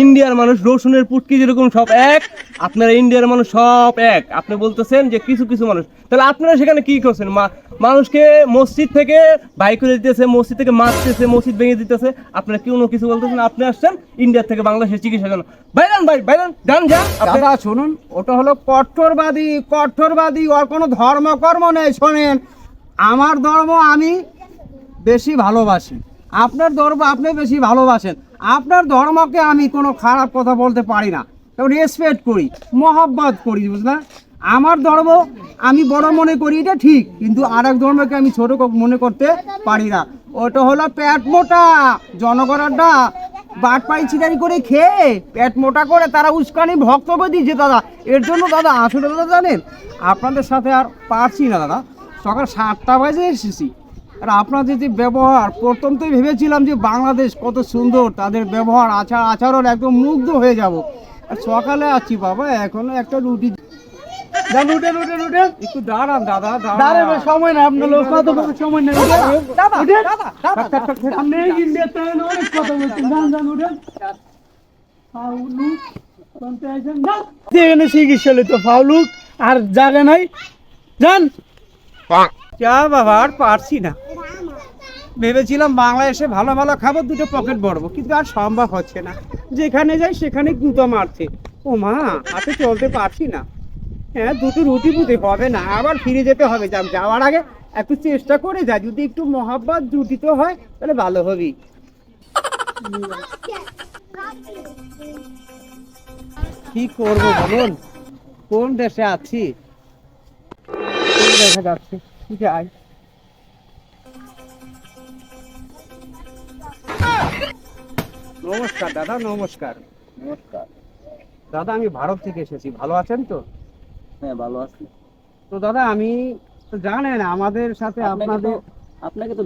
ইন্ডিয়ার মানুষ রসুনের পুটকি যেরকম সব এক, আপনারা ইন্ডিয়ার মানুষ সব এক। আপনি বলতেছেন যে কিছু কিছু মানুষ, তাহলে আপনারা সেখানে কি করছেন? মানুষকে মসজিদ থেকে বাই করে দিতেছে, মসজিদ থেকে মারতেছে, মসজিদ ভেঙে দিতেছে, আপনারা কোনো কিছু বলতেছেন? আপনি আসছেন ইন্ডিয়া থেকে বাংলাদেশের চিকিৎসার জন্য, বাইরান ভাই বাইরান, যান যান। দাদা শুনুন, ওটা হলো কট্টরবাদী, ওর কোনো ধর্মকর্ম নেই। শোনেন, আমার ধর্ম আমি বেশি ভালোবাসি, আপনার ধর্ম আপনি বেশি ভালোবাসেন। আপনার ধর্মকে আমি কোনো খারাপ কথা বলতে পারি না, রেসপেক্ট করি, মহব্বত করি, বুঝলেন? আমার ধর্ম আমি বড় মনে করি, এটা ঠিক, কিন্তু আরেক ধর্মকে আমি ছোট মনে করতে পারি না। ওটা হলো পেট মোটা জনগণটা বাটপাই ছিটারি করে খেয়ে পেট মোটা করে তারা উস্কানি বক্তব্য দিয়েছে দাদা। এর জন্য দাদা আসলে দাদা জানেন, আপনাদের সাথে আর পারছি না দাদা। সকাল 7টা বাজে এসেছি, আর আপনাদের যে ব্যবহার, প্রথম তো ভেবেছিলাম যে বাংলাদেশ কত সুন্দর, তাদের ব্যবহার আচরণ একদম মুগ্ধ হয়ে যাব। আর সকালে আছি বাবা, এখনো একটা রুটি একটু দাঁড়ান দাদা, সময় না আপনার লোক সময় নেই। চিকিৎসা তো ফাউলুক আর জায়গা নাই, যান। যা বাবা, আর পারছি না। ভেবেছিলাম বাংলাদেশে ভালো ভালো খাবার, দুটো পকেট ভরবো, কিন্তু আর সম্ভব হচ্ছে না। যেখানে যাই সেখানে গুঁতো মারছে। ও মা, হাতে চলতে পারছি না। হ্যাঁ, দুটো রুটি পুঁতে হবে না, আবার ফিরে যেতে হবে। যাওয়ার আগে একটু চেষ্টা করে যায়, যদি একটু মহাব্বত জুটিত হয় তাহলে ভালো হবে। কি করবো বলুন, কোন দেশে আছি, দেখা যাচ্ছে। যাই। নমস্কার দাদা, নমস্কার। নমস্কার দাদা, আমি ভারত থেকে এসেছি, ভালো আছেন তো? হ্যাঁ, ভালো আছি। তো দাদা, আমি তো জানেন আমাদের সাথে আপনাকে তো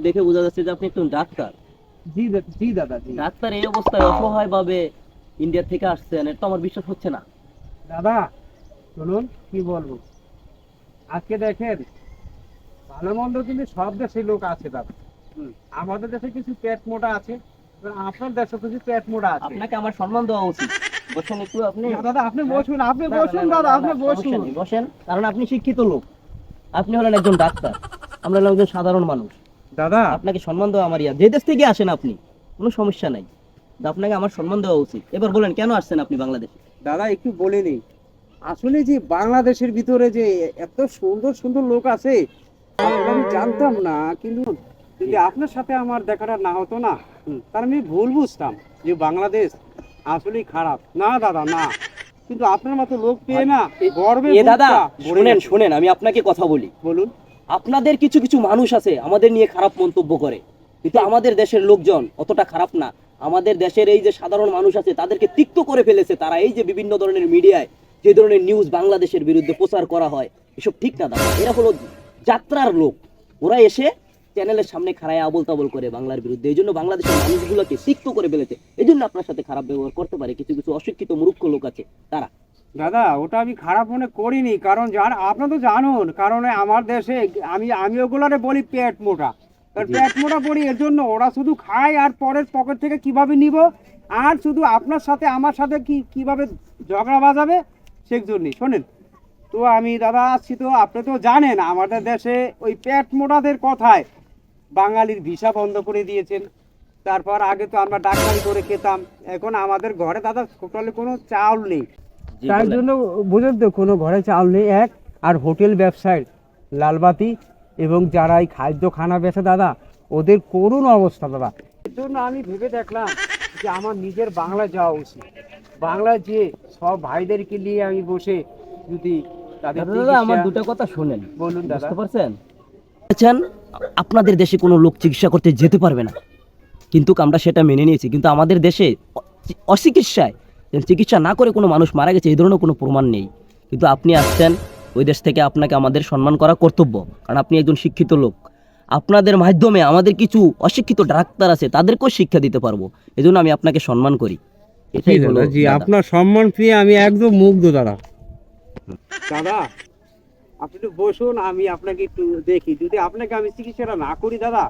দেখে বোঝা যাচ্ছে যে আপনি একজন ডাক্তার। জি দাদা, জি। ডাক্তার এই অবস্থায় অসহায় ভাবে ইন্ডিয়া থেকে আসছেন, এটা তো আমার বিশ্বাস হচ্ছে না। দাদা শুনুন, কি বলবো, আজকে দেখেন ভালো মন্দ কিন্তু সব দেশে লোক আছে দাদা। আমাদের দেশে কিছু পেট মোটা আছে, আপনার দেশে কিছু পেট মোটা আছে। আপনাকে আমার সম্মান দেওয়া উচিত। বসেন একটু আপনি। দাদা আপনি বসুন, দাদা আপনি বসুন। বসেন, কারণ আপনি শিক্ষিত লোক, আপনি হলেন একজন ডাক্তার, আমরা হলাম একজন সাধারণ মানুষ। দাদা আপনাকে সম্মান দেওয়া আমার যে দেশ থেকে আসেন আপনি, কোনো সমস্যা নাই, আপনাকে আমার সম্মান দেওয়া উচিত। এবার বলেন কেন আসছেন আপনি বাংলাদেশে? দাদা একটু বলে নেই, আসলে যে বাংলাদেশের ভিতরে যে এত সুন্দর সুন্দর লোক আছে, আসলে আমি জানতাম না। কিন্তু যদি আপনার সাথে আমার দেখাটা না হতো না, তার আমি ভুল বুঝতাম যে বাংলাদেশ আসলেই খারাপ। না দাদা, না, কিন্তু আপনার মতো লোক পেয়ে না গর্বে। দাদা শুনেন, আমি আপনাকে কথা বলি। বলুন। আপনাদের কিছু কিছু মানুষ আছে আমাদের নিয়ে খারাপ মন্তব্য করে, কিন্তু আমাদের দেশের লোকজন অতটা খারাপ না। আমাদের দেশের এই যে সাধারণ মানুষ আছে তাদেরকে তিক্ত করে ফেলেছে তারা। এই যে বিভিন্ন ধরনের মিডিয়ায় যে ধরনের নিউজ বাংলাদেশের বিরুদ্ধে প্রচার করা হয়, এসব ঠিক না দাদা। এরা হলো যাত্রার লোক, ওরা এসে চ্যানেলের সামনে খাড়ায় আবল তাবল করে বাংলার বিরুদ্ধে। এই জন্য বাংলাদেশের মানুষগুলোকে তিক্ত করে ফেলেছে। এই জন্য আপনার সাথে খারাপ ব্যবহার করতে পারে কিছু কিছু অশিক্ষিত মূর্খ লোক আছে তারা। দাদা ওটা আমি খারাপ মনে করিনি, কারণ আপনারা তো জানুন, কারণ আমার দেশে আমি ওগুলারে বলি পেট মোটা। পেট মোটা পড়ি এর জন্য, ওরা শুধু খায় আর পরের পকেট থেকে কিভাবে নিব, আর শুধু আপনার সাথে আমার সাথে কিভাবে ঝগড়া বাজাবে সেই জন্যই। শোনেন, তো আমি দাদা আসছি, তো আপনি তো জানেন আমাদের দেশে ওই পেট মোটাদের কথায় বাঙালির ভিসা বন্ধ করে দিয়েছেন। তারপর আগে তো আমরা ডাক্তারি করে খেতাম, এখন আমাদের ঘরে দাদা টোটালি কোনো চাউল নেই। তার জন্য বুঝলেন তো, কোনো ঘরে চাউল নেই এক। আর হোটেল ব্যবসায় লালবাতি এবং যারা এই খানা বেচে দাদা, ওদের করুণ অবস্থা দাদা। এর জন্য আমি ভেবে দেখলাম যে আমার নিজের বাংলায় যাওয়া উচিত। বাংলায় যে সব ভাইদেরকে নিয়ে আমি বসে যদি তাদের আমার দুটো কথা শুনেন। বলুন দাদা। বুঝতে পারছেন? আপনাদের দেশে কোনো লোক চিকিৎসা করতে যেতে পারবে না, কিন্তু আমরা সেটা মেনে নিয়েছি। কিন্তু আমাদের দেশে অচিকিৎসায় চিকিৎসা না করে কোনো মানুষ মারা গেছে এই ধরনের কোনো প্রমাণ নেই। কিন্তু আপনি আসছেন ওই দেশ থেকে, আপনাকে আমাদের সম্মান করা কর্তব্য, কারণ আপনি একজন শিক্ষিত লোক। আপনাদের মাধ্যমে আমাদের কিছু অশিক্ষিত ডাক্তার আছে, তাদেরকেও শিক্ষা দিতে পারবো। এই জন্য আমি আপনাকে সম্মান করি। এটাই হলো জি, আপনার সম্মান পেয়ে আমি একদম মুগ্ধ দাদা। দাদা আপনি একটু বসুন, আমি আপনাকে একটু দেখি। যদি আপনাকে আমি চিকিৎসাটা না করি দাদা,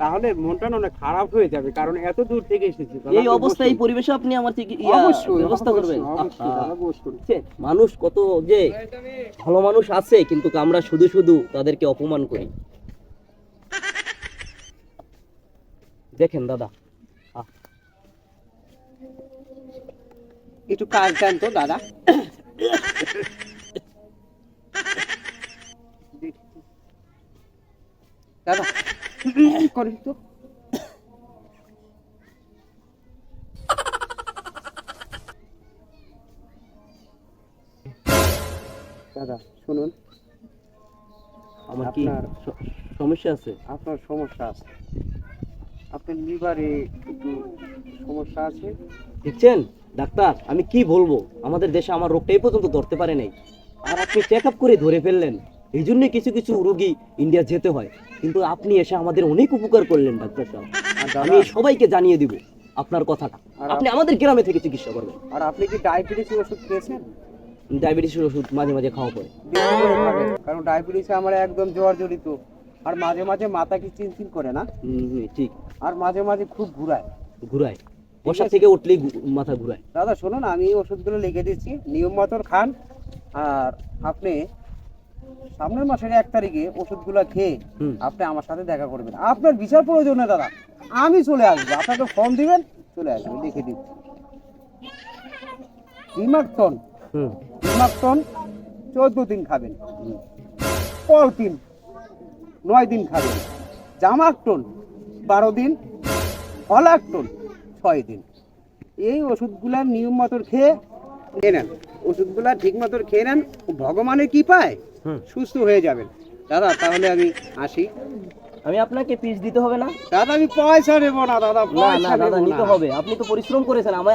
তাহলে মনটা না অনেক খারাপ হয়ে যাবে, কারণ এত দূর থেকে এসেছি দাদা। এই আপনি অবস্থায় এই বসুন। পরিবেশে আপনি আমার থেকে অবশ্যই ব্যবস্থা করবেন? অবশ্যই আহা, দাদা, বসুন। বুঝছেন? মানুষ কত যে ভালো মানুষ আছে, কিন্তু আমরা শুধু শুধু তাদেরকে অপমান করি। দেখেন দাদা, একটু কাজ দেন তো দাদা। দাদা করেন তো। দাদা শুনুন, আমার কি আপনার সমস্যা আছে? আপনার সমস্যা আছে, আপনার লিভারে একটু সমস্যা আছে। দেখছেন ডাক্তার, আমি কি বলবো, আমাদের দেশে আমার রোগটা এই পর্যন্ত ধরতে পারে নাই, আর আপনি চেক আপ করে ধরে ফেললেন। এই জন্যই কিছু কিছু রোগী ইন্ডিয়া যেতে হয়, কিন্তু আপনি এসে আমাদের অনেক উপকার করলেন ডাক্তার সাহেব। আর দাদা, আমি সবাইকে জানিয়ে দিব আপনার কথাটা। আর আপনি আমাদের গ্রামে থেকে চিকিৎসা করবেন। আর আপনি কি ডায়াবেটিসের ওষুধ খেয়েছেন? ডায়াবেটিসের ওষুধ মাঝে মাঝে খাওয়া পড়ে। বেশি করে খাবেন, কারণ ডায়াবেটিসে আমার একদম জ্বর জড়িত। আর মাঝে মাঝে মাথা কি চিনচিন করে না, ঠিক। আর মাঝে মাঝে খুব ঘুরায়। ঘুরায়, বসা থেকে উঠলেই মাথা ঘুরায়। দাদা শুনুন, আমি এই ওষুধগুলো লিখে দিচ্ছি, নিয়ম মতো খান। আর আপনি সামনের মাসের 1 তারিখে ওষুধগুলো খেয়ে হুম। আপনি আমার সাথে দেখা করবেন। আপনার বিশাল প্রয়োজন না দাদা, আমি চলে আসবো, আপনাকে ফর্ম দিবেন, চলে আসবো, লিখে দিচ্ছি। রিমাক্টন, হুম। রিমাক্টন 14 দিন খাবেন। পলকিন 9 দিন খাবেন। জামাক্টন 12 দিন। হলাক্টন 6 দিন। এই ওষুধগুলা নিয়ম মতো খেয়ে নেন, ওষুধগুলা ঠিক মতো খেয়ে নেন, ভগবানের কি পায় হুম। সুস্থ হয়ে যাবেন। দাদা তাহলে আমি আসি। আমি আপনাকে পিস দিতে হবে না? দাদা আমি পয়সা নেব না দাদা, না না পয়সা দাদা, নেব নিতে না। হবে। আপনি তো পরিশ্রম করেছেন, আমার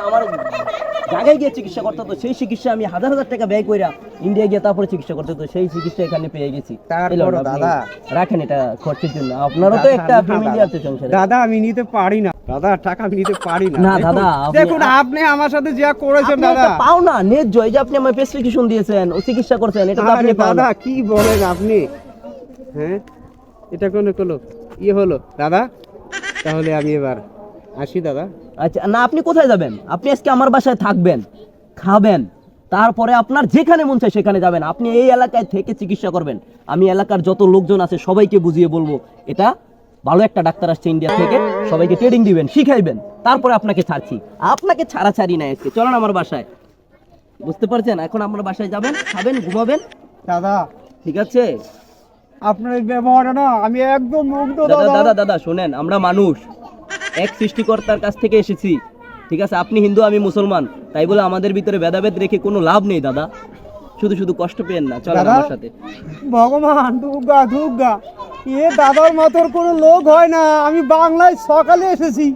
জায়গায় গিয়ে চিকিৎসা করতে হতো। সেই চিকিৎসা আমি হাজার হাজার টাকা ব্যয় কইরা ইন্ডিয়া গিয়ে তারপরে চিকিৎসা করতে হতো, সেই চিকিৎসা এখানে পেয়ে গেছি। তারপরও এই লন, আপনি দাদা, রাখেন এটা খরচের জন্য। আপনারও তো দাদা, একটা না, ফ্যামিলি দাদা। আছে সংসারে। দাদা আমি নিতে পারি না দাদা, টাকা আমি নিতে পারি না। না, দেখুন, দাদা, দেখুন আপনি আমার সাথে যা করেছেন আপনি দাদা। একটা পাও না ন্যায্য। এই যে আপনি আমার প্রেসক্রিপশন দিয়েছেন ও চিকিৎসা করছেন, এটা তো আপনি আরে পাও না। দাদা কি বলেন আপনি, হ্যাঁ এটা কোনো কোনো ইয়ে হলো দাদা। তাহলে আমি এবার আসি দাদা। আচ্ছা, না আপনি কোথায় যাবেন? আপনি আজকে আমার বাসায় থাকবেন, খাবেন, তারপরে আপনার যেখানে মন চায় সেখানে যাবেন। আপনি এই এলাকায় থেকে চিকিৎসা করবেন। আমি এলাকার যত লোকজন আছে সবাইকে বুঝিয়ে বলবো এটা ভালো একটা ডাক্তার আসছে ইন্ডিয়া থেকে, সবাইকে ট্রেনিং দিবেন, শিখাইবেন, তারপরে আপনাকে ছাড়ছি। আপনাকে ছাড়াছাড়ি নাই আজকে, চলেন আমার বাসায়। বুঝতে পারছেন? এখন আমার বাসায় যাবেন, খাবেন, ঘুমাবেন, দাদা ঠিক আছে? আপনার এই ব্যবহারটা না আমি একদম মুগ্ধ দাদা দাদা। দাদা দাদা শোনেন, আমরা মানুষ, এক সৃষ্টিকর্তার কাছ থেকে এসেছি, ঠিক আছে? আপনি হিন্দু, আমি মুসলমান, তাই বলে আমাদের ভিতরে ভেদাভেদ রেখে কোনো লাভ নেই দাদা। শুধু শুধু কষ্ট পেয়েন না, চলেন দাদা, আমার সাথে। ভগবান দুর্গা দুর্গা, এ দাদার মতোর কোনো লোক হয় না। আমি বাংলায় সকালে এসেছি,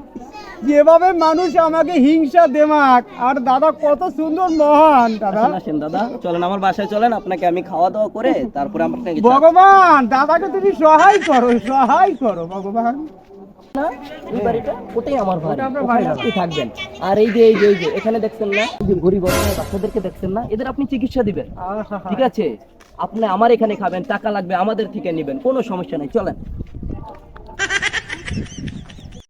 যেভাবে মানুষ আমাকে হিংসা দেমাক, আর দাদা কত সুন্দর মহান দাদা। আসেন আসেন দাদা, চলেন আমার বাসায় চলেন, আপনাকে আমি খাওয়া দাওয়া করে তারপরে আপনাকে ছাড়- ভগবান দাদাকে তুমি সহায় করো, সহায় করো ভগবান। না, এই বাড়িটা ওটাই আমার বাড়ি, ওটা আপনার ওখানে বাড়ি। আপনি থাকবেন। আর এই যে এখানে দেখছেন না, এই যে গরিব অসহায় বাচ্চাদেরকে দেখছেন না, এদের আপনি চিকিৎসা দিবেন, ঠিক আছে? আপনি আমার এখানে খাবেন, টাকা লাগবে আমাদের থেকে নেবেন, কোনো সমস্যা নেই, চলেন।